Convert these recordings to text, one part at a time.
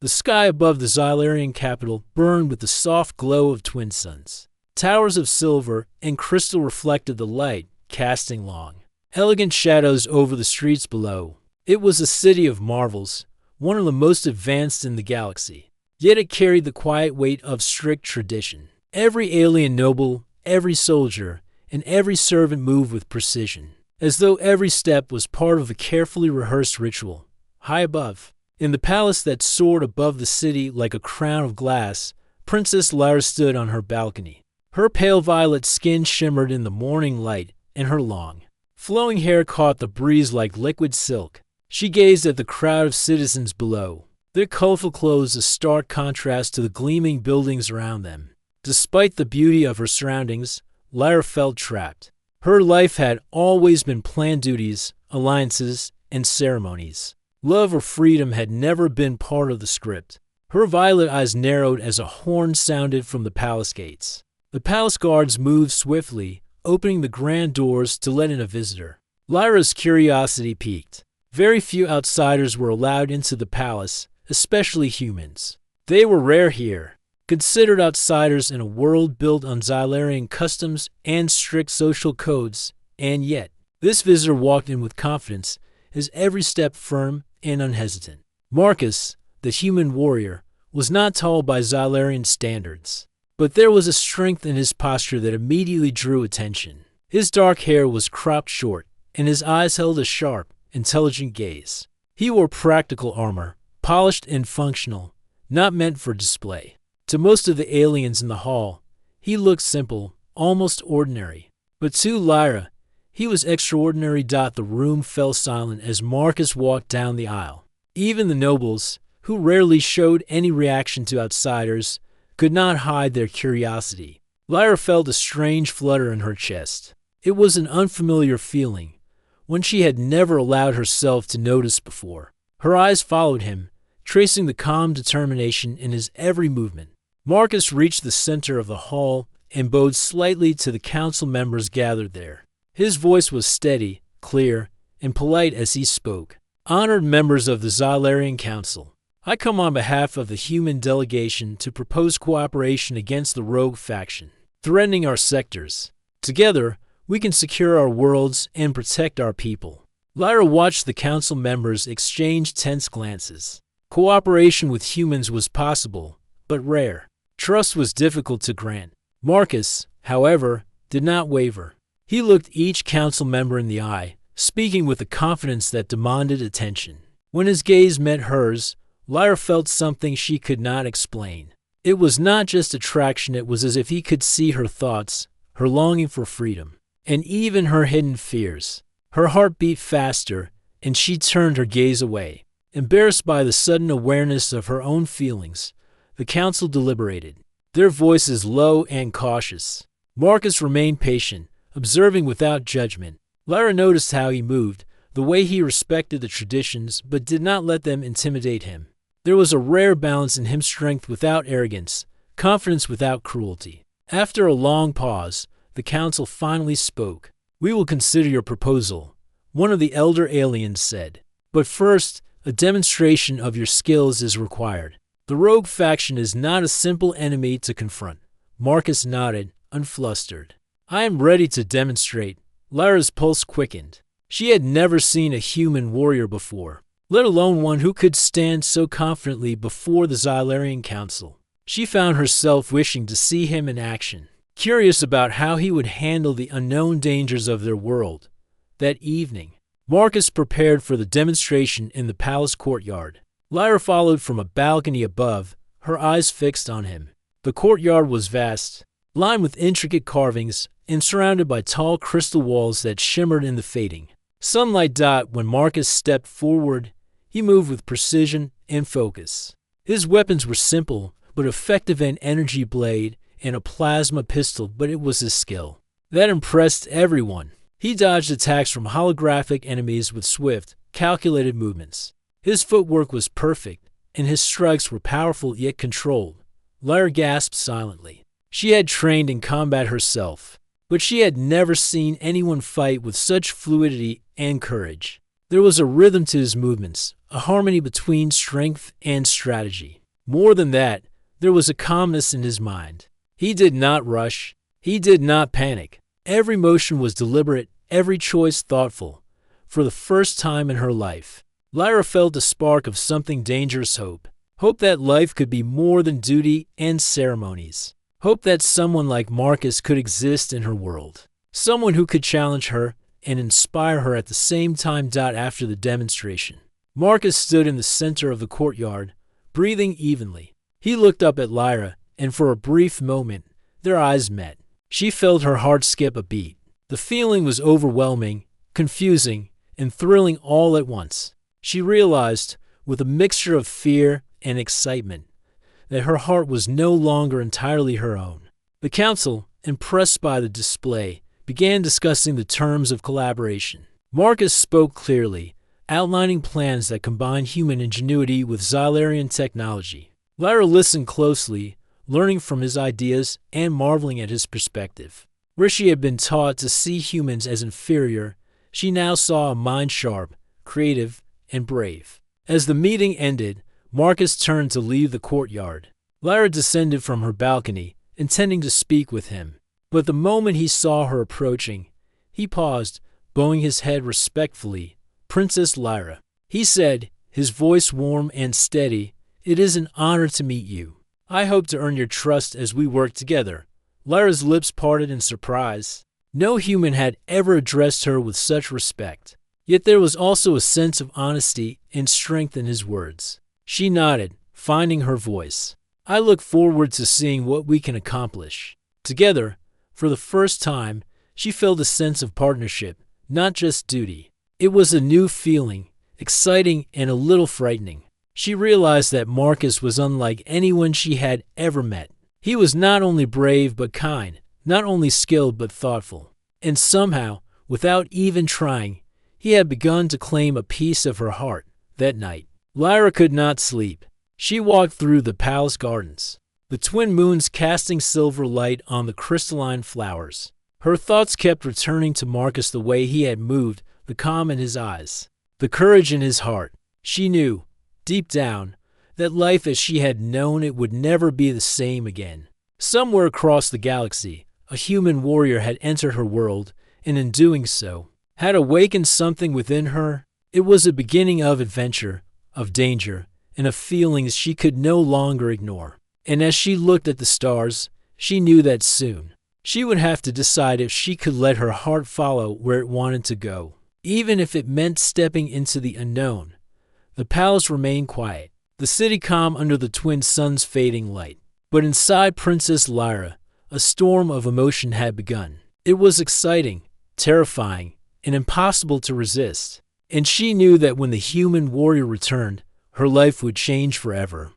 The sky above the Xylarian capital burned with the soft glow of twin suns. Towers of silver and crystal reflected the light, casting long, elegant shadows over the streets below. It was a city of marvels, one of the most advanced in the galaxy. Yet it carried the quiet weight of strict tradition. Every alien noble, every soldier, and every servant moved with precision, as though every step was part of a carefully rehearsed ritual. High above, in the palace that soared above the city like a crown of glass, Princess Lyra stood on her balcony. Her pale violet skin shimmered in the morning light, and her long, flowing hair caught the breeze like liquid silk. She gazed at the crowd of citizens below, their colorful clothes a stark contrast to the gleaming buildings around them. Despite the beauty of her surroundings, Lyra felt trapped. Her life had always been planned duties, alliances, and ceremonies. Love or freedom had never been part of the script. Her violet eyes narrowed as a horn sounded from the palace gates. The palace guards moved swiftly, opening the grand doors to let in a visitor. Lyra's curiosity piqued. Very few outsiders were allowed into the palace, especially humans. They were rare here, considered outsiders in a world built on Xylarian customs and strict social codes, and yet, this visitor walked in with confidence, his every step firm and unhesitant. Marcus, the human warrior, was not tall by Xylarian standards, but there was a strength in his posture that immediately drew attention. His dark hair was cropped short, and his eyes held a sharp, intelligent gaze. He wore practical armor, polished and functional, not meant for display. To most of the aliens in the hall, he looked simple, almost ordinary. But to Lyra, he was extraordinary. The room fell silent as Marcus walked down the aisle. Even the nobles, who rarely showed any reaction to outsiders, could not hide their curiosity. Lyra felt a strange flutter in her chest. It was an unfamiliar feeling, one she had never allowed herself to notice before. Her eyes followed him, tracing the calm determination in his every movement. Marcus reached the center of the hall and bowed slightly to the council members gathered there. His voice was steady, clear, and polite as he spoke. Honored members of the Xylarian Council, I come on behalf of the human delegation to propose cooperation against the rogue faction, threatening our sectors. Together, we can secure our worlds and protect our people. Lyra watched the council members exchange tense glances. Cooperation with humans was possible, but rare. Trust was difficult to grant. Marcus, however, did not waver. He looked each council member in the eye, speaking with a confidence that demanded attention. When his gaze met hers, Lyra felt something she could not explain. It was not just attraction, it was as if he could see her thoughts, her longing for freedom, and even her hidden fears. Her heart beat faster, and she turned her gaze away. Embarrassed by the sudden awareness of her own feelings, the council deliberated, their voices low and cautious. Marcus remained patient, observing without judgment. Lyra noticed how he moved, the way he respected the traditions but did not let them intimidate him. There was a rare balance in him, strength without arrogance, confidence without cruelty. After a long pause, the council finally spoke. "We will consider your proposal," one of the elder aliens said. "But first, a demonstration of your skills is required. The rogue faction is not a simple enemy to confront." Marcus nodded, unflustered. "I am ready to demonstrate." Lyra's pulse quickened. She had never seen a human warrior before, let alone one who could stand so confidently before the Xylarian Council. She found herself wishing to see him in action, curious about how he would handle the unknown dangers of their world. That evening, Marcus prepared for the demonstration in the palace courtyard. Lyra followed from a balcony above, her eyes fixed on him. The courtyard was vast, lined with intricate carvings, and surrounded by tall crystal walls that shimmered in the fading sunlight. When Marcus stepped forward, he moved with precision and focus. His weapons were simple but effective, an energy blade and a plasma pistol, but it was his skill that impressed everyone. He dodged attacks from holographic enemies with swift, calculated movements. His footwork was perfect, and his strikes were powerful yet controlled. Lyra gasped silently. She had trained in combat herself, but she had never seen anyone fight with such fluidity and courage. There was a rhythm to his movements, a harmony between strength and strategy. More than that, there was a calmness in his mind. He did not rush. He did not panic. Every motion was deliberate, every choice thoughtful. For the first time in her life, Lyra felt a spark of something dangerous hope. Hope that life could be more than duty and ceremonies. Hope that someone like Marcus could exist in her world. Someone who could challenge her and inspire her at the same time. After the demonstration, Marcus stood in the center of the courtyard, breathing evenly. He looked up at Lyra, and for a brief moment, their eyes met. She felt her heart skip a beat. The feeling was overwhelming, confusing, and thrilling all at once. She realized, with a mixture of fear and excitement, that her heart was no longer entirely her own. The council, impressed by the display, began discussing the terms of collaboration. Marcus spoke clearly, outlining plans that combined human ingenuity with Xylarian technology. Lyra listened closely, learning from his ideas and marveling at his perspective. Where she had been taught to see humans as inferior, she now saw a mind sharp, creative, and brave. As the meeting ended, Marcus turned to leave the courtyard. Lyra descended from her balcony, intending to speak with him. But the moment he saw her approaching, he paused, bowing his head respectfully. "Princess Lyra," he said, his voice warm and steady, "it is an honor to meet you. I hope to earn your trust as we work together." Lyra's lips parted in surprise. No human had ever addressed her with such respect. Yet there was also a sense of honesty and strength in his words. She nodded, finding her voice. "I look forward to seeing what we can accomplish." Together, for the first time, she felt a sense of partnership, not just duty. It was a new feeling, exciting and a little frightening. She realized that Marcus was unlike anyone she had ever met. He was not only brave but kind, not only skilled but thoughtful. And somehow, without even trying, he had begun to claim a piece of her heart. That night, Lyra could not sleep. She walked through the palace gardens, the twin moons casting silver light on the crystalline flowers. Her thoughts kept returning to Marcus, the way he had moved, the calm in his eyes, the courage in his heart. She knew, deep down, that life as she had known it would never be the same again. Somewhere across the galaxy, a human warrior had entered her world, and in doing so, had awakened something within her. It was a beginning of adventure, of danger, and of feelings she could no longer ignore. And as she looked at the stars, she knew that soon she would have to decide if she could let her heart follow where it wanted to go, even if it meant stepping into the unknown. The palace remained quiet, the city calm under the twin suns' fading light. But inside Princess Lyra, a storm of emotion had begun. It was exciting, terrifying, and impossible to resist. And she knew that when the human warrior returned, her life would change forever.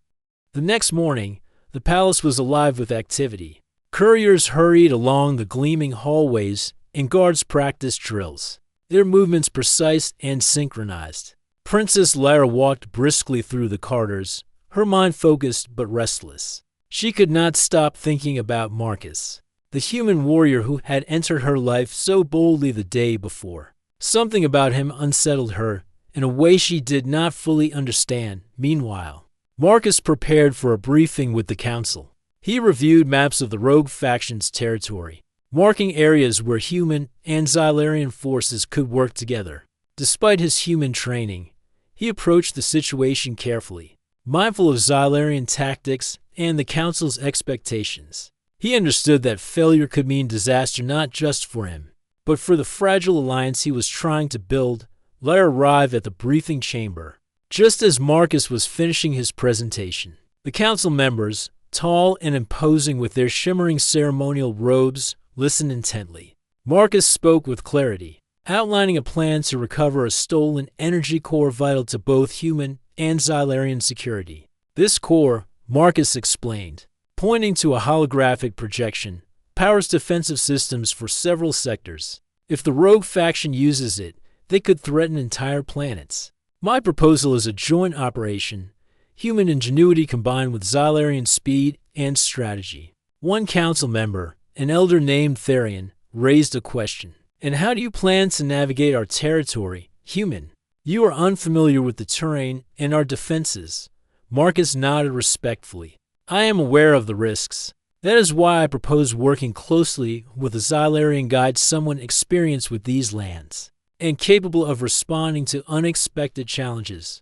The next morning, the palace was alive with activity. Couriers hurried along the gleaming hallways, and guards practiced drills, their movements precise and synchronized. Princess Lyra walked briskly through the corridors, her mind focused but restless. She could not stop thinking about Marcus, the human warrior who had entered her life so boldly the day before. Something about him unsettled her in a way she did not fully understand. Meanwhile, Marcus prepared for a briefing with the council. He reviewed maps of the rogue faction's territory, marking areas where human and Xylarian forces could work together. Despite his human training, he approached the situation carefully, mindful of Xylarian tactics and the council's expectations. He understood that failure could mean disaster not just for him, but for the fragile alliance he was trying to build. Lyra arrived at the briefing chamber just as Marcus was finishing his presentation. The council members, tall and imposing with their shimmering ceremonial robes, listened intently. Marcus spoke with clarity, outlining a plan to recover a stolen energy core vital to both human and Xylarian security. This core, Marcus explained, pointing to a holographic projection, powers defensive systems for several sectors. If the rogue faction uses it, they could threaten entire planets. My proposal is a joint operation, human ingenuity combined with Xylarian speed and strategy. One council member, an elder named Therian, raised a question. "And how do you plan to navigate our territory, human?" You are unfamiliar with the terrain and our defenses. Marcus nodded respectfully. I am aware of the risks. That is why I propose working closely with a Xylarian guide, someone experienced with these lands, and capable of responding to unexpected challenges.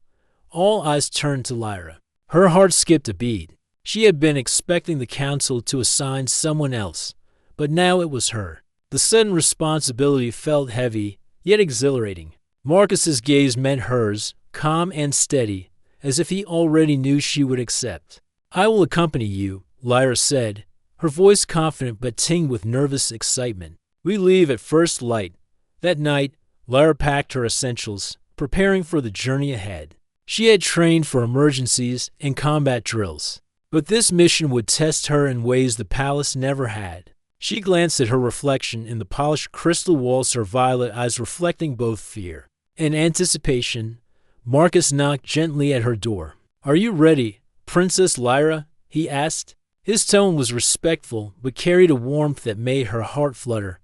All eyes turned to Lyra. Her heart skipped a beat. She had been expecting the council to assign someone else, but now it was her. The sudden responsibility felt heavy, yet exhilarating. Marcus's gaze met hers, calm and steady, as if he already knew she would accept. I will accompany you, Lyra said, her voice confident but tinged with nervous excitement. We leave at first light. That night, Lyra packed her essentials, preparing for the journey ahead. She had trained for emergencies and combat drills, but this mission would test her in ways the palace never had. She glanced at her reflection in the polished crystal walls, her violet eyes reflecting both fear and anticipation. Marcus knocked gently at her door. Are you ready, Princess Lyra? He asked. His tone was respectful, but carried a warmth that made her heart flutter.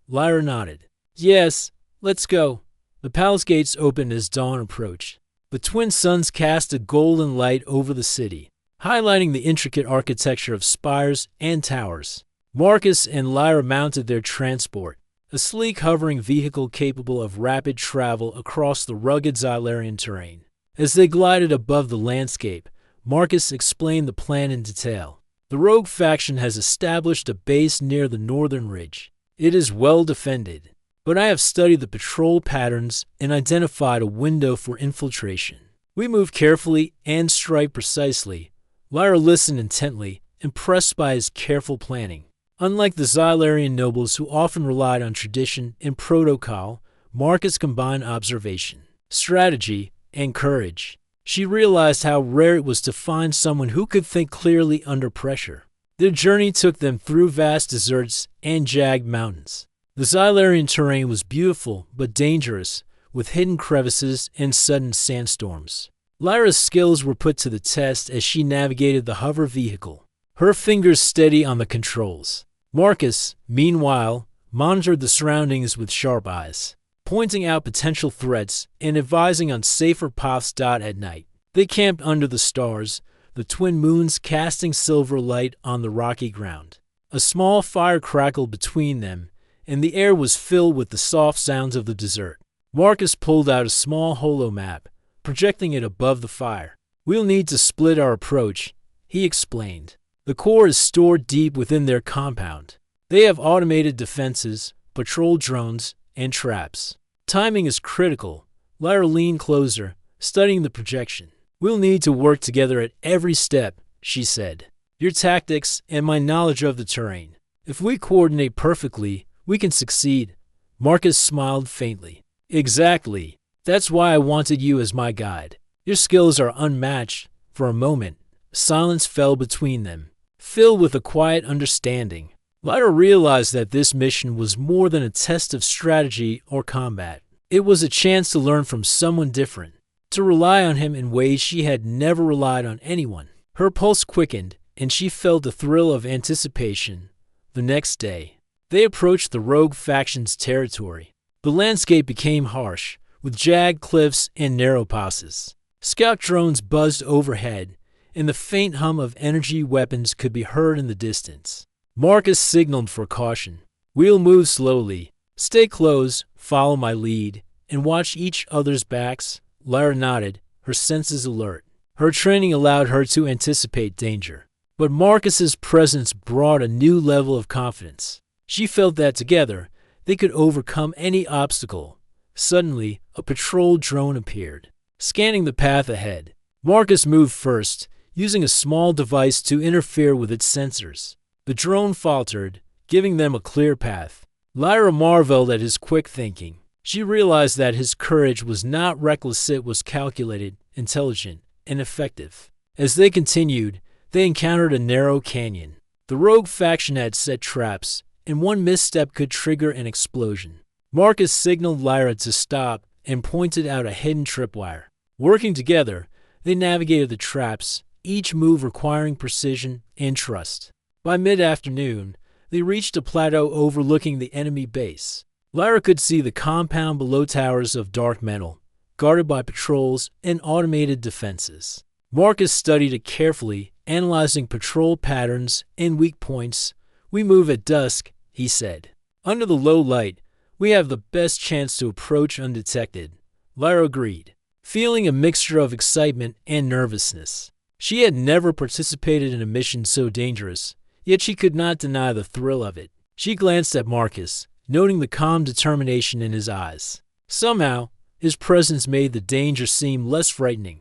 Lyra nodded. Yes, let's go. The palace gates opened as dawn approached. The twin suns cast a golden light over the city, highlighting the intricate architecture of spires and towers. Marcus and Lyra mounted their transport, a sleek hovering vehicle capable of rapid travel across the rugged Xylarian terrain. As they glided above the landscape, Marcus explained the plan in detail. The rogue faction has established a base near the northern ridge. It is well defended, but I have studied the patrol patterns and identified a window for infiltration. We move carefully and strike precisely. Lyra listened intently, impressed by his careful planning. Unlike the Xylarian nobles who often relied on tradition and protocol, Marcus combined observation, strategy, and courage. She realized how rare it was to find someone who could think clearly under pressure. Their journey took them through vast deserts and jagged mountains. The Xylarian terrain was beautiful but dangerous, with hidden crevices and sudden sandstorms. Lyra's skills were put to the test as she navigated the hover vehicle, her fingers steady on the controls. Marcus, meanwhile, monitored the surroundings with sharp eyes, pointing out potential threats and advising on safer paths. At night, they camped under the stars, the twin moons casting silver light on the rocky ground. A small fire crackled between them, and the air was filled with the soft sounds of the desert. Marcus pulled out a small holo map, projecting it above the fire. We'll need to split our approach, he explained. The core is stored deep within their compound. They have automated defenses, patrol drones, and traps. Timing is critical. Lyra leaned closer, studying the projection. We'll need to work together at every step, she said. Your tactics and my knowledge of the terrain. If we coordinate perfectly, we can succeed. Marcus smiled faintly. Exactly. That's why I wanted you as my guide. Your skills are unmatched. For a moment, silence fell between them, filled with a quiet understanding. Lyra realized that this mission was more than a test of strategy or combat. It was a chance to learn from someone different, to rely on him in ways she had never relied on anyone. Her pulse quickened, and she felt a thrill of anticipation. The next day, they approached the rogue faction's territory. The landscape became harsh, with jagged cliffs and narrow passes. Scout drones buzzed overhead, and the faint hum of energy weapons could be heard in the distance. Marcus signaled for caution. We'll move slowly. Stay close, follow my lead, and watch each other's backs. Lyra nodded, her senses alert. Her training allowed her to anticipate danger. But Marcus's presence brought a new level of confidence. She felt that together, they could overcome any obstacle. Suddenly, a patrol drone appeared, scanning the path ahead. Marcus moved first, using a small device to interfere with its sensors. The drone faltered, giving them a clear path. Lyra marveled at his quick thinking. She realized that his courage was not reckless, it was calculated, intelligent, and effective. As they continued, they encountered a narrow canyon. The rogue faction had set traps, and one misstep could trigger an explosion. Marcus signaled Lyra to stop and pointed out a hidden tripwire. Working together, they navigated the traps, each move requiring precision and trust. By mid-afternoon, they reached a plateau overlooking the enemy base. Lyra could see the compound below, towers of dark metal, guarded by patrols and automated defenses. Marcus studied it carefully, analyzing patrol patterns and weak points. "We move at dusk," he said. "Under the low light, we have the best chance to approach undetected." Lyra agreed, feeling a mixture of excitement and nervousness. She had never participated in a mission so dangerous, yet she could not deny the thrill of it. She glanced at Marcus, noting the calm determination in his eyes. Somehow, his presence made the danger seem less frightening.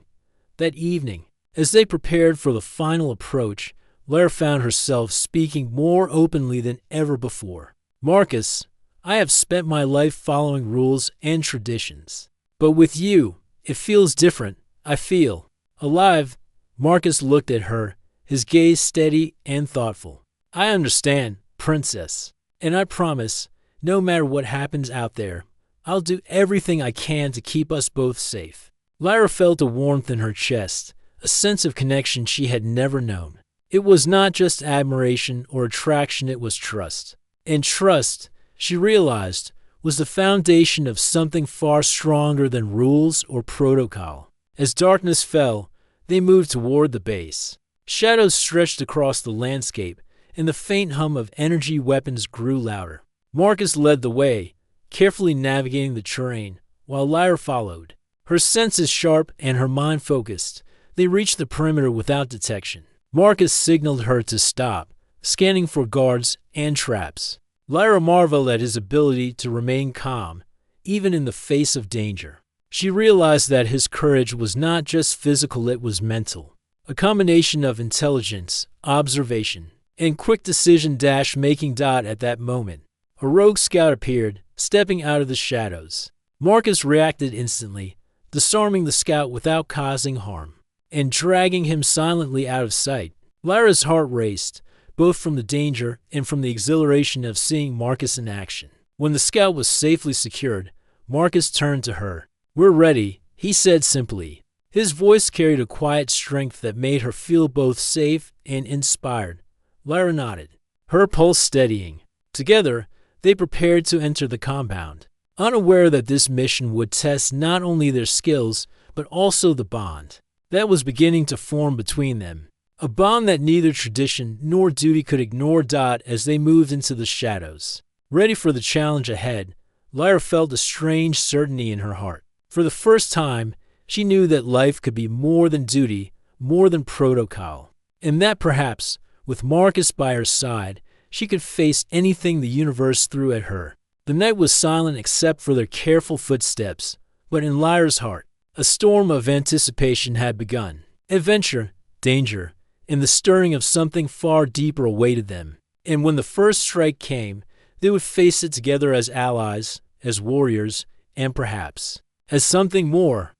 That evening, as they prepared for the final approach, Lyra found herself speaking more openly than ever before. "Marcus, I have spent my life following rules and traditions. But with you, it feels different. I feel alive." Marcus looked at her, his gaze steady and thoughtful. "I understand, Princess, and I promise, no matter what happens out there, I'll do everything I can to keep us both safe." Lyra felt a warmth in her chest, a sense of connection she had never known. It was not just admiration or attraction, it was trust. And trust, she realized, was the foundation of something far stronger than rules or protocol. As darkness fell, they moved toward the base. Shadows stretched across the landscape, and the faint hum of energy weapons grew louder. Marcus led the way, carefully navigating the terrain, while Lyra followed. Her senses sharp and her mind focused, they reached the perimeter without detection. Marcus signaled her to stop, scanning for guards and traps. Lyra marveled at his ability to remain calm, even in the face of danger. She realized that his courage was not just physical, it was mental. A combination of intelligence, observation, and quick decision-making. At that moment, a rogue scout appeared, stepping out of the shadows. Marcus reacted instantly, disarming the scout without causing harm, and dragging him silently out of sight. Lyra's heart raced, both from the danger and from the exhilaration of seeing Marcus in action. When the scout was safely secured, Marcus turned to her. "We're ready," he said simply. His voice carried a quiet strength that made her feel both safe and inspired. Lyra nodded, her pulse steadying. Together, they prepared to enter the compound, unaware that this mission would test not only their skills, but also the bond that was beginning to form between them. A bond that neither tradition nor duty could ignore. As they moved into the shadows, ready for the challenge ahead, Lyra felt a strange certainty in her heart. For the first time, she knew that life could be more than duty, more than protocol, and that perhaps, with Marcus by her side, she could face anything the universe threw at her. The night was silent except for their careful footsteps, but in Lyra's heart, a storm of anticipation had begun. Adventure, danger, and the stirring of something far deeper awaited them. And when the first strike came, they would face it together as allies, as warriors, and perhaps as something more.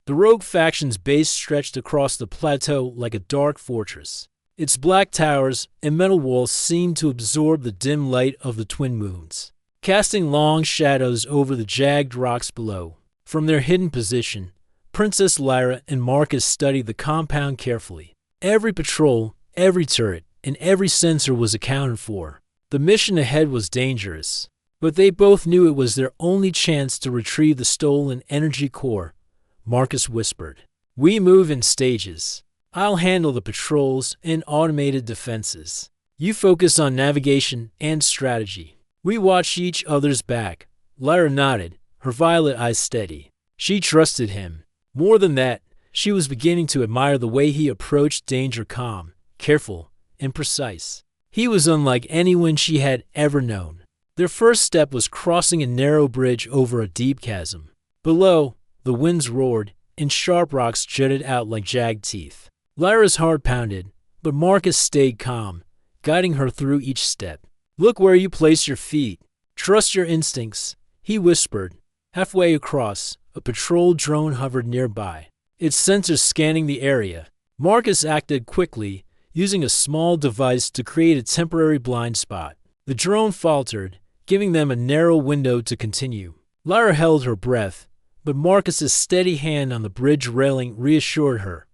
The rogue faction's base stretched across the plateau like a dark fortress. Its black towers and metal walls seemed to absorb the dim light of the twin moons, casting long shadows over the jagged rocks below. From their hidden position, Princess Lyra and Marcus studied the compound carefully. Every patrol, every turret, and every sensor was accounted for. The mission ahead was dangerous, but they both knew it was their only chance to retrieve the stolen energy core. Marcus whispered, "We move in stages. I'll handle the patrols and automated defenses. You focus on navigation and strategy." We watched each other's back. Lyra nodded, her violet eyes steady. She trusted him. More than that, she was beginning to admire the way he approached danger, calm, careful, and precise. He was unlike anyone she had ever known. Their first step was crossing a narrow bridge over a deep chasm. Below, the winds roared, and sharp rocks jutted out like jagged teeth. Lyra's heart pounded, but Marcus stayed calm, guiding her through each step. "Look where you place your feet. Trust your instincts," he whispered. Halfway across, a patrol drone hovered nearby, its sensors scanning the area. Marcus acted quickly, using a small device to create a temporary blind spot. The drone faltered, giving them a narrow window to continue. Lyra held her breath, but Marcus's steady hand on the bridge railing reassured her.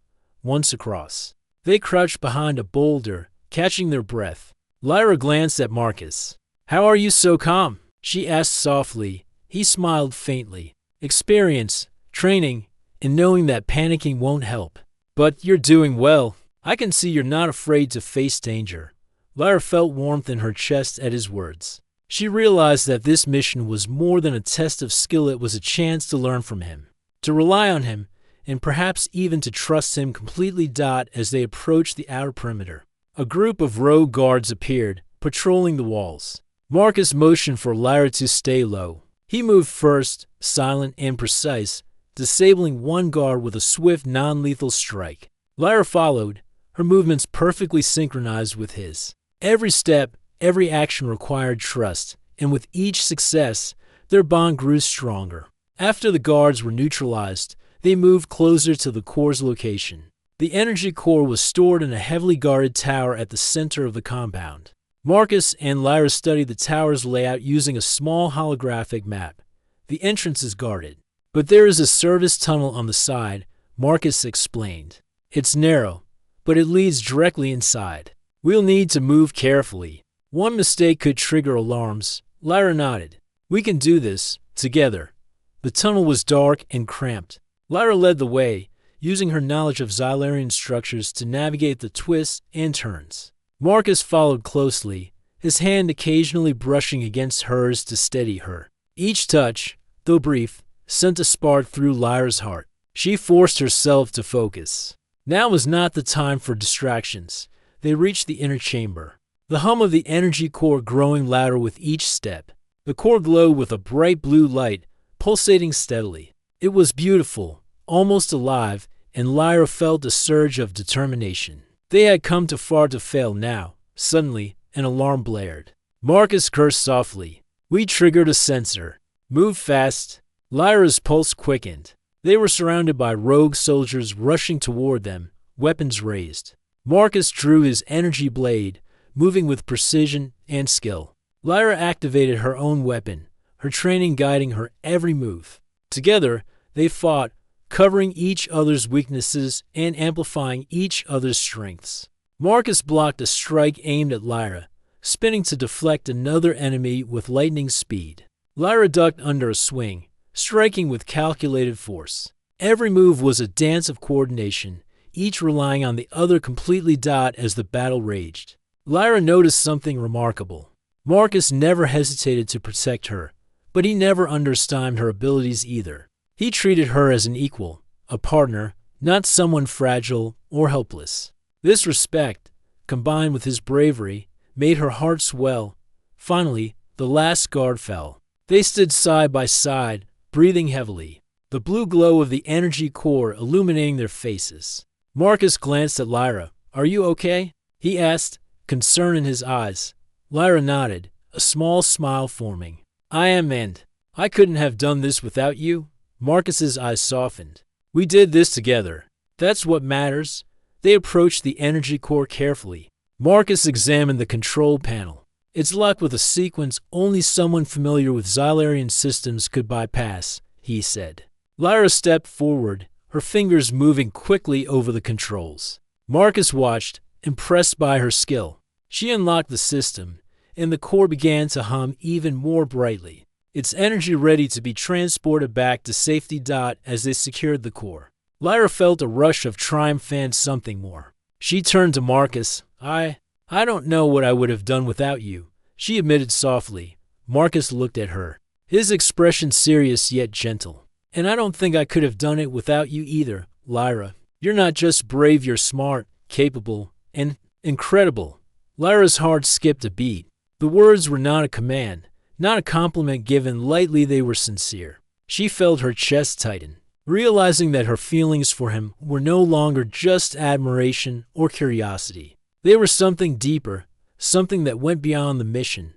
Once across, they crouched behind a boulder, catching their breath. Lyra glanced at Marcus. "How are you so calm?" she asked softly. He smiled faintly. "Experience, training, and knowing that panicking won't help. But you're doing well. I can see you're not afraid to face danger. Lyra felt warmth in her chest at his words. She realized that this mission was more than a test of skill. It was a chance to learn from him, to rely on him, and perhaps even to trust him completely. As they approached the outer perimeter, a group of rogue guards appeared, patrolling the walls. Marcus motioned for Lyra to stay low. He moved first, silent and precise, disabling one guard with a swift, non-lethal strike. Lyra followed, her movements perfectly synchronized with his. Every step, every action required trust, and with each success, their bond grew stronger. After the guards were neutralized, they moved closer to the core's location. The energy core was stored in a heavily guarded tower at the center of the compound. Marcus and Lyra studied the tower's layout using a small holographic map. The entrance is guarded, but there is a service tunnel on the side, Marcus explained. It's narrow, but it leads directly inside. We'll need to move carefully. One mistake could trigger alarms. Lyra nodded. We can do this, together. The tunnel was dark and cramped. Lyra led the way, using her knowledge of Xylarian structures to navigate the twists and turns. Marcus followed closely, his hand occasionally brushing against hers to steady her. Each touch, though brief, sent a spark through Lyra's heart. She forced herself to focus. Now was not the time for distractions. They reached the inner chamber, the hum of the energy core growing louder with each step. The core glowed with a bright blue light, pulsating steadily. It was beautiful, almost alive, and Lyra felt a surge of determination. They had come too far to fail now. Suddenly, an alarm blared. Marcus cursed softly. We triggered a sensor. Move fast. Lyra's pulse quickened. They were surrounded by rogue soldiers rushing toward them, weapons raised. Marcus drew his energy blade, moving with precision and skill. Lyra activated her own weapon, her training guiding her every move. Together, they fought, covering each other's weaknesses and amplifying each other's strengths. Marcus blocked a strike aimed at Lyra, spinning to deflect another enemy with lightning speed. Lyra ducked under a swing, striking with calculated force. Every move was a dance of coordination, each relying on the other completely. As the battle raged, Lyra noticed something remarkable. Marcus never hesitated to protect her, but he never underestimated her abilities either. He treated her as an equal, a partner, not someone fragile or helpless. This respect, combined with his bravery, made her heart swell. Finally, the last guard fell. They stood side by side, breathing heavily, the blue glow of the energy core illuminating their faces. Marcus glanced at Lyra. Are you okay? He asked, concern in his eyes. Lyra nodded, a small smile forming. I am, and I couldn't have done this without you. Marcus's eyes softened. We did this together. That's what matters. They approached the energy core carefully. Marcus examined the control panel. It's locked with a sequence only someone familiar with Xylarian systems could bypass, he said. Lyra stepped forward, her fingers moving quickly over the controls. Marcus watched, impressed by her skill. She unlocked the system, and the core began to hum even more brightly, its energy ready to be transported back to safety. As they secured the core, Lyra felt a rush of triumph and something more. She turned to Marcus. I don't know what I would have done without you, she admitted softly. Marcus looked at her, his expression serious yet gentle. And I don't think I could have done it without you either, Lyra. You're not just brave, you're smart, capable, and incredible. Lyra's heart skipped a beat. The words were not a command, not a compliment given lightly, they were sincere. She felt her chest tighten, realizing that her feelings for him were no longer just admiration or curiosity. They were something deeper, something that went beyond the mission.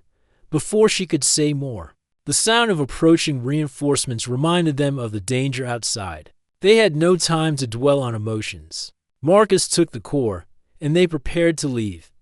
Before she could say more, the sound of approaching reinforcements reminded them of the danger outside. They had no time to dwell on emotions. Marcus took the core, and they prepared to leave.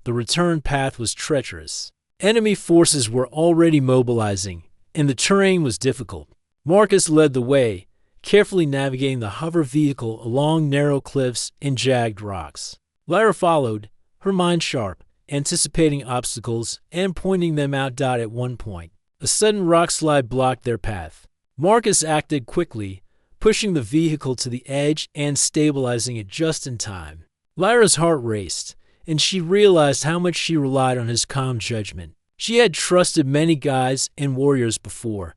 The return path was treacherous. Enemy forces were already mobilizing, and the terrain was difficult. Marcus led the way, carefully navigating the hover vehicle along narrow cliffs and jagged rocks. Lyra followed, her mind sharp, anticipating obstacles and pointing them out. At one point, a sudden rock slide blocked their path. Marcus acted quickly, pushing the vehicle to the edge and stabilizing it just in time. Lyra's heart raced, and she realized how much she relied on his calm judgment. She had trusted many guides and warriors before,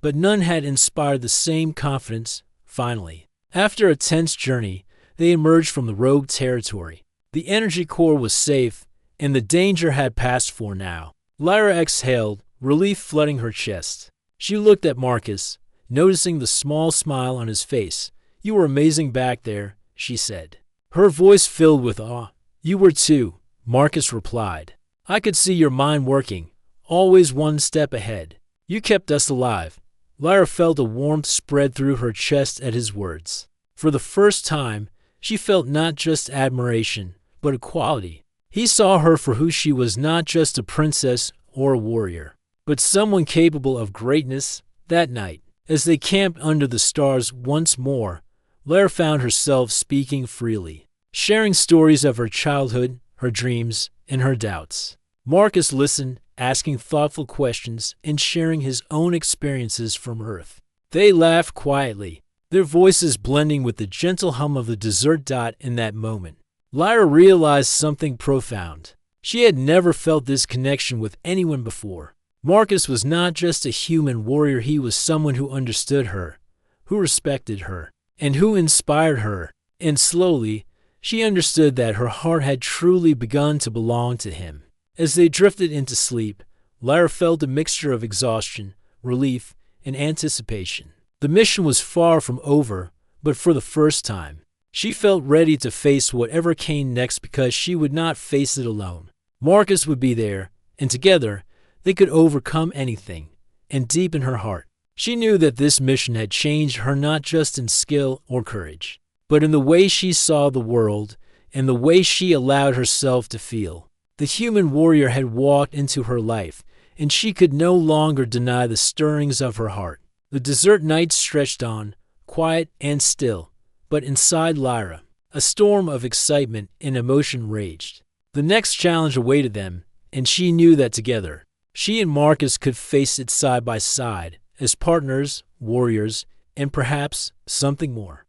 but none had inspired the same confidence. Finally, after a tense journey, they emerged from the rogue territory. The energy core was safe, and the danger had passed for now. Lyra exhaled, relief flooding her chest. She looked at Marcus, noticing the small smile on his face. "You were amazing back there," she said. Her voice filled with awe. "You were too," Marcus replied. "I could see your mind working, always one step ahead. You kept us alive." Lyra felt a warmth spread through her chest at his words. For the first time, she felt not just admiration, but equality. He saw her for who she was, not just a princess or a warrior, but someone capable of greatness. That night, as they camped under the stars once more, Lyra found herself speaking freely, sharing stories of her childhood, her dreams, and her doubts. Marcus listened, asking thoughtful questions and sharing his own experiences from Earth. They laughed quietly, their voices blending with the gentle hum of the desert dot in that moment. Lyra realized something profound. She had never felt this connection with anyone before. Marcus was not just a human warrior, he was someone who understood her, who respected her, and who inspired her. And slowly, she understood that her heart had truly begun to belong to him. As they drifted into sleep, Lyra felt a mixture of exhaustion, relief, and anticipation. The mission was far from over, but for the first time, she felt ready to face whatever came next because she would not face it alone. Marcus would be there, and together, they could overcome anything. And deep in her heart, she knew that this mission had changed her not just in skill or courage, but in the way she saw the world and the way she allowed herself to feel. The human warrior had walked into her life, and she could no longer deny the stirrings of her heart. The desert night stretched on, quiet and still, but inside Lyra, a storm of excitement and emotion raged. The next challenge awaited them, and she knew that together, she and Marcus could face it side by side, as partners, warriors, and perhaps something more.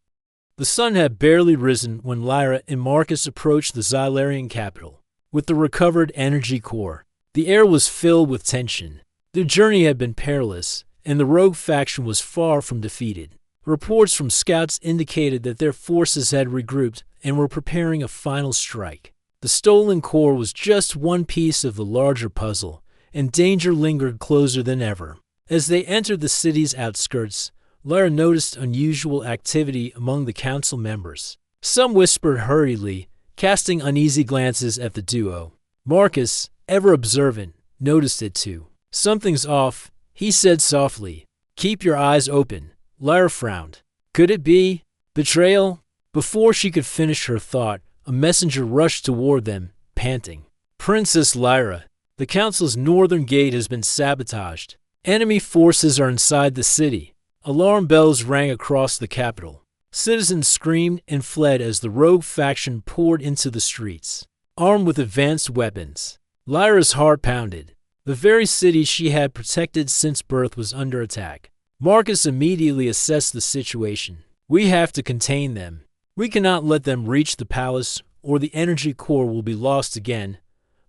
The sun had barely risen when Lyra and Marcus approached the Xylarian capital. With the recovered energy core, the air was filled with tension. Their journey had been perilous, and the rogue faction was far from defeated. Reports from scouts indicated that their forces had regrouped and were preparing a final strike. The stolen core was just one piece of the larger puzzle, and danger lingered closer than ever. As they entered the city's outskirts, Lyra noticed unusual activity among the council members. Some whispered hurriedly, casting uneasy glances at the duo. Marcus, ever observant, noticed it too. "Something's off," he said softly. "Keep your eyes open." Lyra frowned. Could it be betrayal? Before she could finish her thought, a messenger rushed toward them, panting. "Princess Lyra, the council's northern gate has been sabotaged. Enemy forces are inside the city." Alarm bells rang across the capital. Citizens screamed and fled as the rogue faction poured into the streets, armed with advanced weapons. Lyra's heart pounded. The very city she had protected since birth was under attack. Marcus immediately assessed the situation. "We have to contain them. We cannot let them reach the palace, or the energy core will be lost again."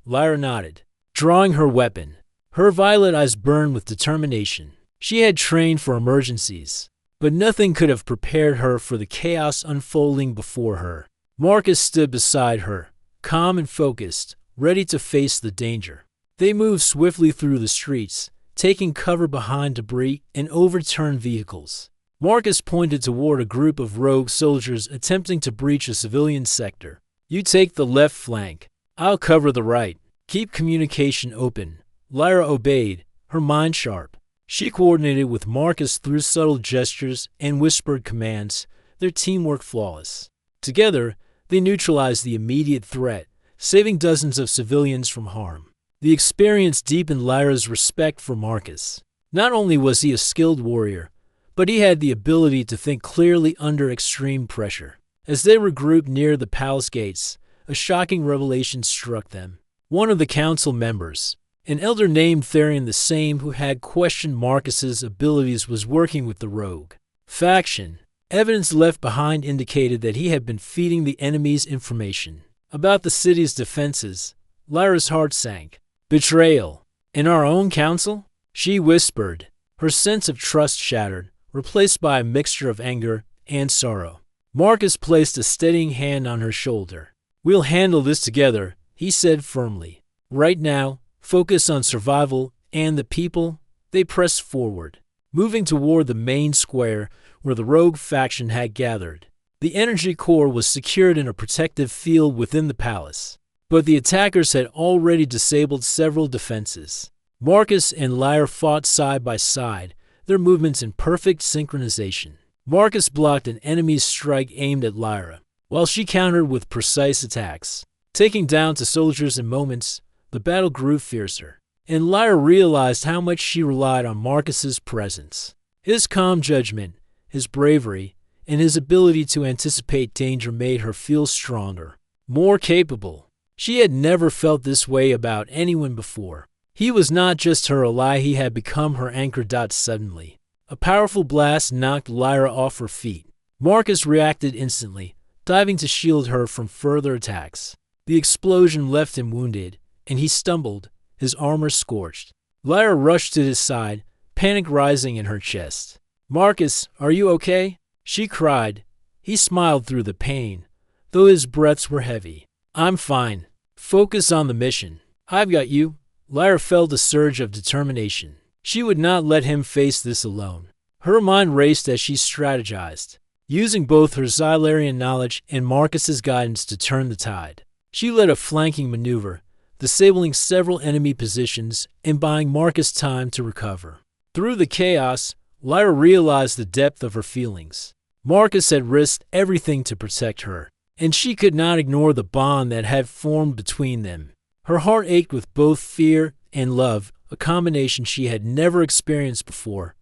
Lyra nodded, drawing her weapon. Her violet eyes burned with determination. She had trained for emergencies, but nothing could have prepared her for the chaos unfolding before her. Marcus stood beside her, calm and focused, ready to face the danger. They moved swiftly through the streets, taking cover behind debris and overturned vehicles. Marcus pointed toward a group of rogue soldiers attempting to breach a civilian sector. "You take the left flank. I'll cover the right. Keep communication open." Lyra obeyed, her mind sharp. She coordinated with Marcus through subtle gestures and whispered commands, their teamwork flawless. Together, they neutralized the immediate threat, saving dozens of civilians from harm. The experience deepened Lyra's respect for Marcus. Not only was he a skilled warrior, but he had the ability to think clearly under extreme pressure. As they regrouped near the palace gates, a shocking revelation struck them. One of the council members, an elder named Therion the same who had questioned Marcus's abilities, was working with the rogue faction. Evidence left behind indicated that he had been feeding the enemy's information about the city's defenses. Lyra's heart sank. Betrayal. In our own council? She whispered, her sense of trust shattered, replaced by a mixture of anger and sorrow. Marcus placed a steadying hand on her shoulder. We'll handle this together, he said firmly. Right now, focus on survival and the people. They pressed forward, moving toward the main square where the rogue faction had gathered. The energy core was secured in a protective field within the palace, but the attackers had already disabled several defenses. Marcus and Lyra fought side by side, their movements in perfect synchronization. Marcus blocked an enemy's strike aimed at Lyra, while she countered with precise attacks. Taking down to soldiers in moments, the battle grew fiercer, and Lyra realized how much she relied on Marcus's presence. His calm judgment, his bravery, and his ability to anticipate danger made her feel stronger, more capable. She had never felt this way about anyone before. He was not just her ally, he had become her anchor. Suddenly, a powerful blast knocked Lyra off her feet. Marcus reacted instantly, diving to shield her from further attacks. The explosion left him wounded, and he stumbled, his armor scorched. Lyra rushed to his side, panic rising in her chest. Marcus, are you okay? She cried. He smiled through the pain, though his breaths were heavy. I'm fine. Focus on the mission. I've got you. Lyra felt a surge of determination. She would not let him face this alone. Her mind raced as she strategized, using both her Xylarian knowledge and Marcus's guidance to turn the tide. She led a flanking maneuver, disabling several enemy positions and buying Marcus time to recover. Through the chaos, Lyra realized the depth of her feelings. Marcus had risked everything to protect her, and she could not ignore the bond that had formed between them. Her heart ached with both fear and love, a combination she had never experienced before.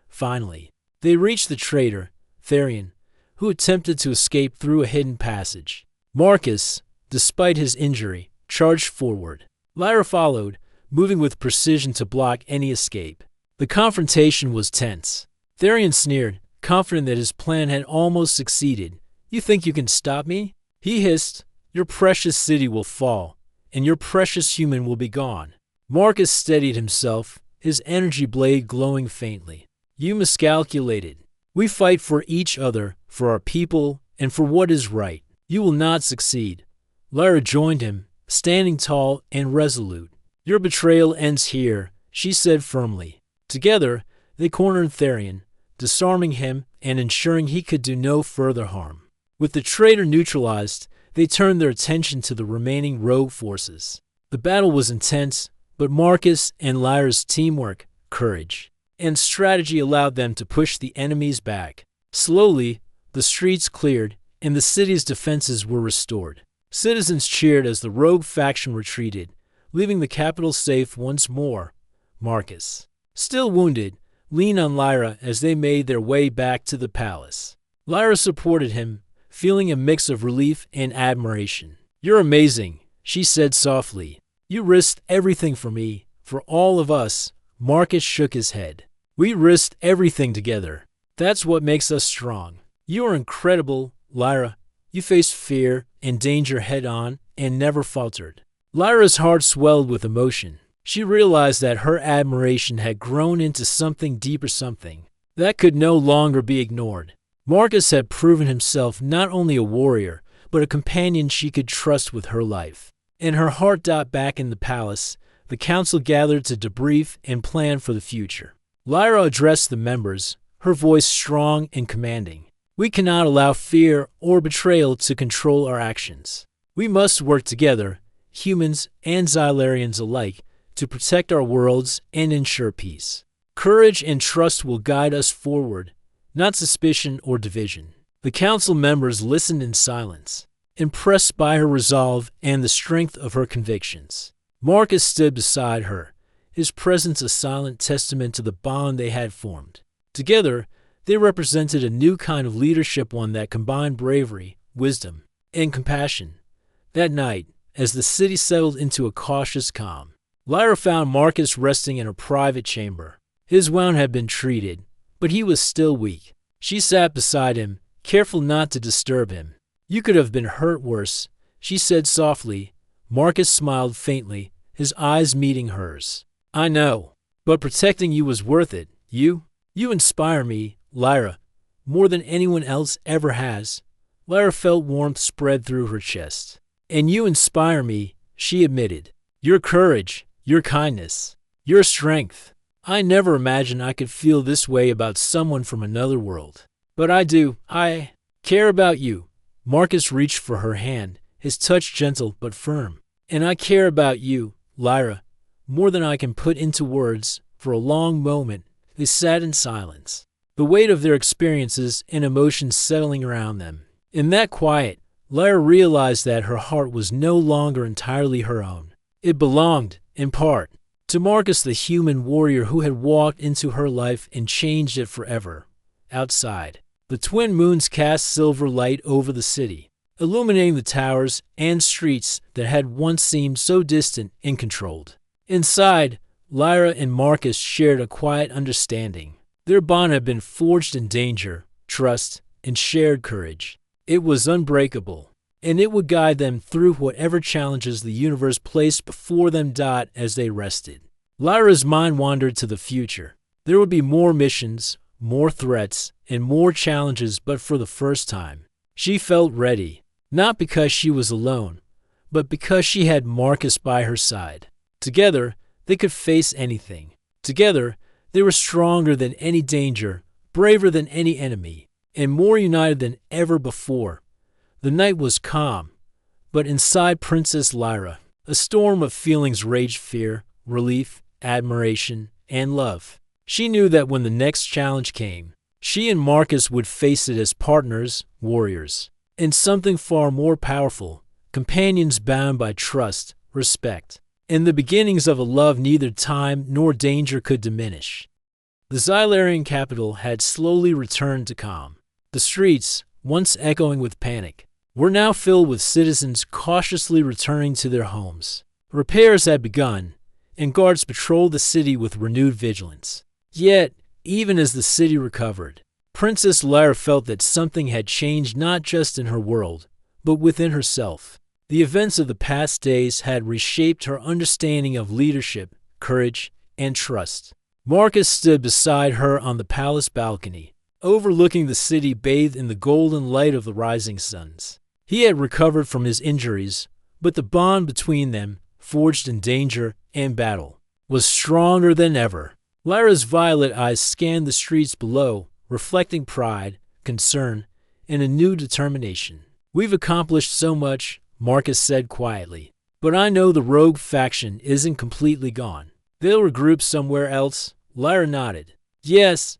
Finally, they reached the traitor, Therion, who attempted to escape through a hidden passage. Marcus, despite his injury, charged forward. Lyra followed, moving with precision to block any escape. The confrontation was tense. Therion sneered, confident that his plan had almost succeeded. You think you can stop me? He hissed. Your precious city will fall, and your precious human will be gone. Marcus steadied himself, his energy blade glowing faintly. You miscalculated. We fight for each other, for our people, and for what is right. You will not succeed. Lyra joined him, standing tall and resolute. Your betrayal ends here, she said firmly. Together, they cornered Therion, disarming him and ensuring he could do no further harm. With the traitor neutralized, they turned their attention to the remaining rogue forces. The battle was intense, but Marcus and Lyra's teamwork, courage, and strategy allowed them to push the enemies back. Slowly, the streets cleared, and the city's defenses were restored. Citizens cheered as the rogue faction retreated, leaving the capital safe once more. Marcus, still wounded, leaned on Lyra as they made their way back to the palace. Lyra supported him, feeling a mix of relief and admiration. You're amazing, she said softly. You risked everything for me, for all of us. Marcus shook his head. We risked everything together. That's what makes us strong. You are incredible, Lyra. You faced fear and danger head-on and never faltered. Lyra's heart swelled with emotion. She realized that her admiration had grown into something deeper, something that could no longer be ignored. Marcus had proven himself not only a warrior, but a companion she could trust with her life. In her heart back in the palace, the council gathered to debrief and plan for the future. Lyra addressed the members, her voice strong and commanding. We cannot allow fear or betrayal to control our actions. We must work together, humans and Xylarians alike, to protect our worlds and ensure peace. Courage and trust will guide us forward, not suspicion or division. The council members listened in silence, impressed by her resolve and the strength of her convictions. Marcus stood beside her, his presence a silent testament to the bond they had formed. Together, they represented a new kind of leadership, one that combined bravery, wisdom, and compassion. That night, as the city settled into a cautious calm, Lyra found Marcus resting in a private chamber. His wound had been treated, but he was still weak. She sat beside him, careful not to disturb him. "You could have been hurt worse," she said softly. Marcus smiled faintly, his eyes meeting hers. "I know, but protecting you was worth it. You inspire me, Lyra, more than anyone else ever has." Lyra felt warmth spread through her chest. "And you inspire me," she admitted. "Your courage, your kindness, your strength. I never imagined I could feel this way about someone from another world. But I do. I care about you." Marcus reached for her hand, his touch gentle but firm. "And I care about you, Lyra, more than I can put into words." For a long moment, they sat in silence, the weight of their experiences and emotions settling around them. In that quiet, Lyra realized that her heart was no longer entirely her own. It belonged, in part, to Marcus, the human warrior who had walked into her life and changed it forever. Outside, the twin moons cast silver light over the city, illuminating the towers and streets that had once seemed so distant and controlled. Inside, Lyra and Marcus shared a quiet understanding. Their bond had been forged in danger, trust, and shared courage. It was unbreakable, and it would guide them through whatever challenges the universe placed before them. As they rested, Lyra's mind wandered to the future. There would be more missions, more threats, and more challenges, but for the first time, she felt ready, not because she was alone, but because she had Marcus by her side. Together, they could face anything. Together, they were stronger than any danger, braver than any enemy, and more united than ever before. The night was calm, but inside Princess Lyra, a storm of feelings raged: fear, relief, admiration, and love. She knew that when the next challenge came, she and Marcus would face it as partners, warriors, and something far more powerful, companions bound by trust, respect, and the beginnings of a love neither time nor danger could diminish. The Xylarian capital had slowly returned to calm. The streets, once echoing with panic, were now filled with citizens cautiously returning to their homes. Repairs had begun, and guards patrolled the city with renewed vigilance. Yet, even as the city recovered, Princess Lyra felt that something had changed, not just in her world, but within herself. The events of the past days had reshaped her understanding of leadership, courage, and trust. Marcus stood beside her on the palace balcony, overlooking the city bathed in the golden light of the rising suns. He had recovered from his injuries, but the bond between them, forged in danger and battle, was stronger than ever. Lyra's violet eyes scanned the streets below, reflecting pride, concern, and a new determination. "We've accomplished so much," Marcus said quietly, "but I know the rogue faction isn't completely gone. They'll regroup somewhere else." Lyra nodded. "Yes,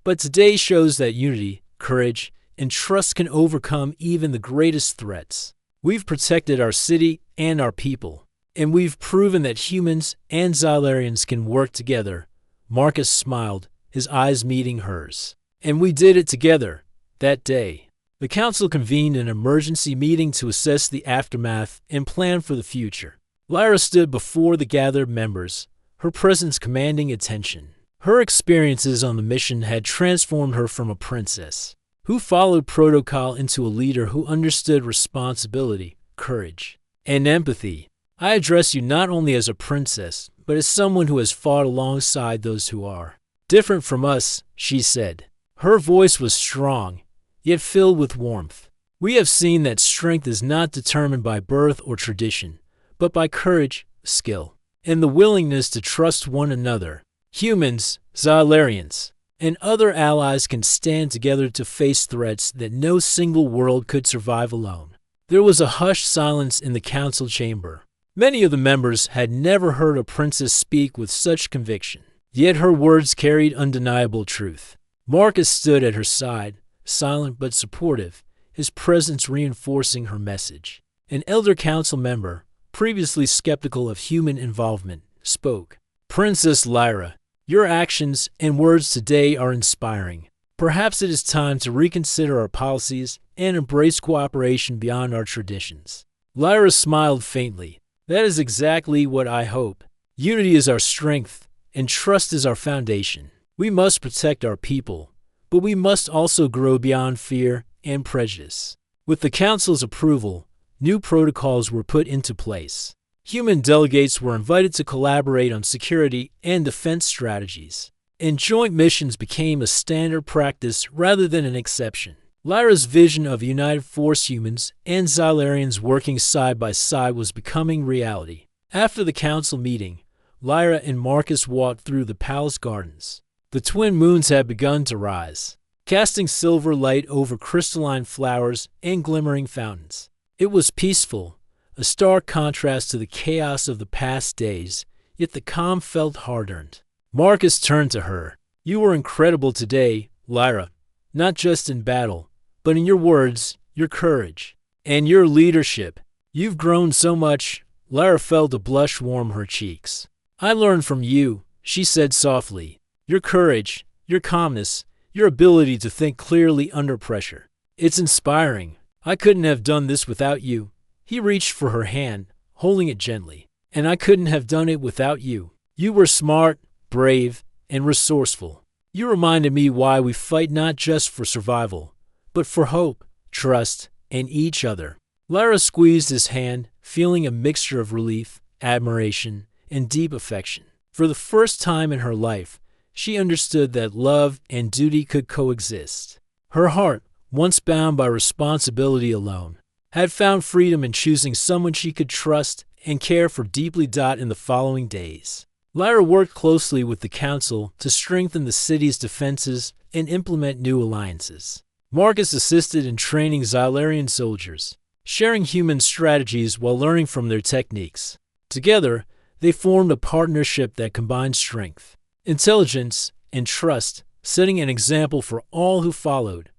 but today shows that unity, courage, and trust can overcome even the greatest threats. We've protected our city and our people, and we've proven that humans and Xylarians can work together." Marcus smiled, his eyes meeting hers. "And we did it together, that day." The council convened an emergency meeting to assess the aftermath and plan for the future. Lyra stood before the gathered members, her presence commanding attention. Her experiences on the mission had transformed her from a princess who followed protocol into a leader who understood responsibility, courage, and empathy. "I address you not only as a princess, but as someone who has fought alongside those who are different from us," she said. Her voice was strong, yet filled with warmth. "We have seen that strength is not determined by birth or tradition, but by courage, skill, and the willingness to trust one another. Humans, Xylarians, and other allies can stand together to face threats that no single world could survive alone." There was a hushed silence in the council chamber. Many of the members had never heard a princess speak with such conviction, yet her words carried undeniable truth. Marcus stood at her side, silent but supportive, his presence reinforcing her message. An elder council member, previously skeptical of human involvement, spoke. "Princess Lyra, your actions and words today are inspiring. Perhaps it is time to reconsider our policies and embrace cooperation beyond our traditions." Lyra smiled faintly. "That is exactly what I hope. Unity is our strength, and trust is our foundation. We must protect our people, but we must also grow beyond fear and prejudice. With the Council's approval, new protocols were put into place. Human delegates were invited to collaborate on security and defense strategies, and joint missions became a standard practice rather than an exception. Lyra's vision of united force humans and Xylarians working side by side was becoming reality. After the council meeting, Lyra and Marcus walked through the palace gardens. The twin moons had begun to rise, casting silver light over crystalline flowers and glimmering fountains. It was peaceful, a stark contrast to the chaos of the past days, yet the calm felt hard-earned. Marcus turned to her. "You were incredible today, Lyra, not just in battle, but in your words, your courage, and your leadership. You've grown so much." Lyra felt a blush warm her cheeks. "I learned from you," she said softly. "Your courage, your calmness, your ability to think clearly under pressure. It's inspiring. I couldn't have done this without you." He reached for her hand, holding it gently. "And I couldn't have done it without you. You were smart, brave, and resourceful. You reminded me why we fight not just for survival, but for hope, trust, and each other." Lyra squeezed his hand, feeling a mixture of relief, admiration, and deep affection. For the first time in her life, she understood that love and duty could coexist. Her heart, once bound by responsibility alone, had found freedom in choosing someone she could trust and care for deeply. In the following days, Lyra worked closely with the council to strengthen the city's defenses and implement new alliances. Marcus assisted in training Xylarian soldiers, sharing human strategies while learning from their techniques. Together, they formed a partnership that combined strength, intelligence, and trust, setting an example for all who followed.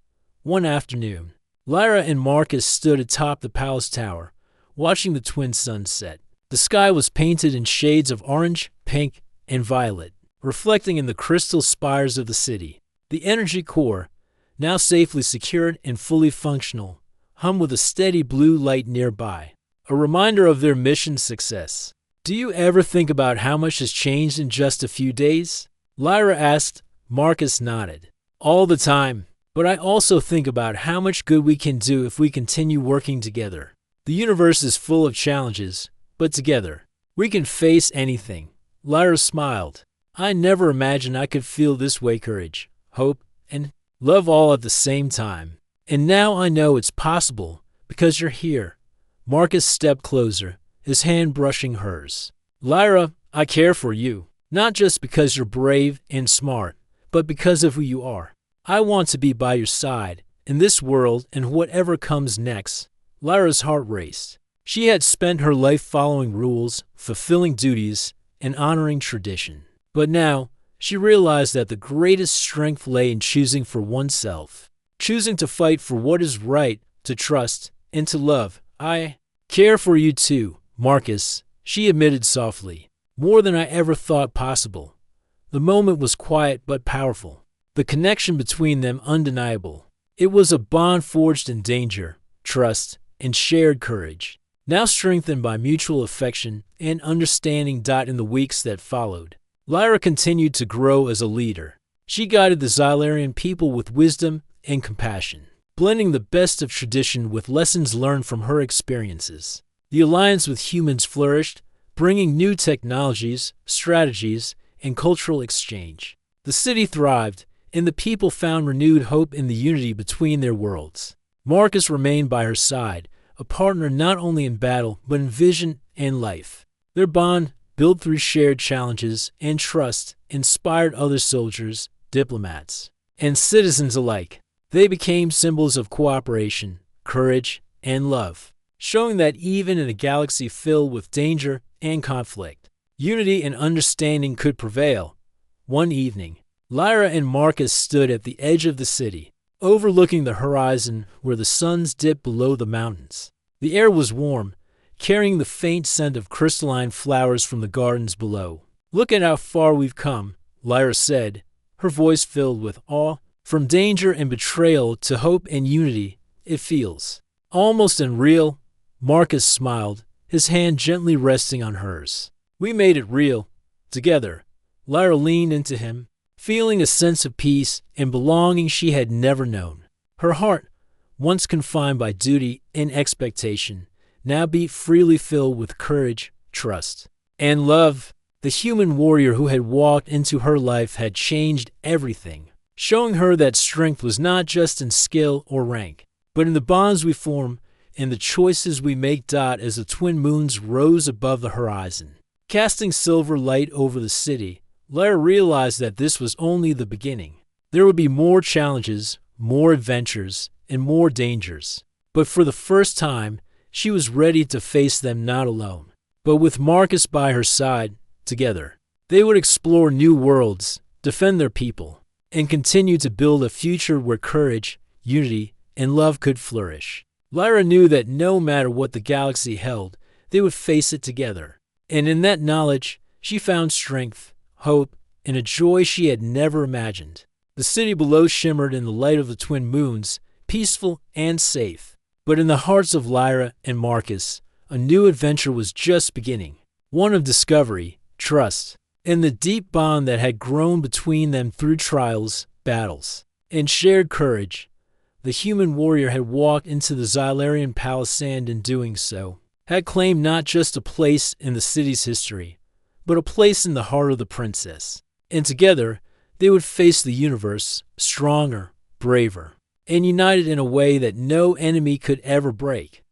One afternoon, Lyra and Marcus stood atop the palace tower, watching the twin suns set. The sky was painted in shades of orange, pink, and violet, reflecting in the crystal spires of the city. The energy core, now safely secured and fully functional, hummed with a steady blue light nearby, a reminder of their mission's success. "Do you ever think about how much has changed in just a few days?" Lyra asked. Marcus nodded. "All the time. But I also think about how much good we can do if we continue working together. The universe is full of challenges, but together, we can face anything." Lyra smiled. "I never imagined I could feel this way: courage, hope, and love all at the same time. And now I know it's possible because you're here." Marcus stepped closer, his hand brushing hers. "Lyra, I care for you, not just because you're brave and smart, but because of who you are. I want to be by your side in this world and whatever comes next." Lyra's heart raced. She had spent her life following rules, fulfilling duties, and honoring tradition. But now, she realized that the greatest strength lay in choosing for oneself, choosing to fight for what is right, to trust, and to love. "I care for you too, Marcus," she admitted softly. "More than I ever thought possible." The moment was quiet but powerful. The connection between them undeniable. It was a bond forged in danger, trust, and shared courage, now strengthened by mutual affection and understanding. In the weeks that followed, Lyra continued to grow as a leader. She guided the Xylarian people with wisdom and compassion, blending the best of tradition with lessons learned from her experiences. The alliance with humans flourished, bringing new technologies, strategies, and cultural exchange. The city thrived, and the people found renewed hope in the unity between their worlds. Marcus remained by her side, a partner not only in battle but in vision and life. Their bond, built through shared challenges and trust, inspired other soldiers, diplomats, and citizens alike. They became symbols of cooperation, courage, and love, showing that even in a galaxy filled with danger and conflict, unity and understanding could prevail. One evening, Lyra and Marcus stood at the edge of the city, overlooking the horizon where the suns dipped below the mountains. The air was warm, carrying the faint scent of crystalline flowers from the gardens below. "Look at how far we've come," Lyra said, her voice filled with awe. "From danger and betrayal to hope and unity, it feels almost unreal." Marcus smiled, his hand gently resting on hers. "We made it real, together." Lyra leaned into him, feeling a sense of peace and belonging she had never known. Her heart, once confined by duty and expectation, now beat freely, filled with courage, trust, and love. The human warrior who had walked into her life had changed everything, showing her that strength was not just in skill or rank, but in the bonds we form and the choices we make. As the twin moons rose above the horizon, casting silver light over the city, Lyra realized that this was only the beginning. There would be more challenges, more adventures, and more dangers. But for the first time, she was ready to face them not alone, but with Marcus by her side. Together, they would explore new worlds, defend their people, and continue to build a future where courage, unity, and love could flourish. Lyra knew that no matter what the galaxy held, they would face it together. And in that knowledge, she found strength, hope, and a joy she had never imagined. The city below shimmered in the light of the twin moons, peaceful and safe. But in the hearts of Lyra and Marcus, a new adventure was just beginning, one of discovery, trust, and the deep bond that had grown between them through trials, battles, and shared courage. The human warrior had walked into the Xylarian palace and, in doing so, had claimed not just a place in the city's history, but a place in the heart of the princess. And together, they would face the universe, stronger, braver, and united in a way that no enemy could ever break.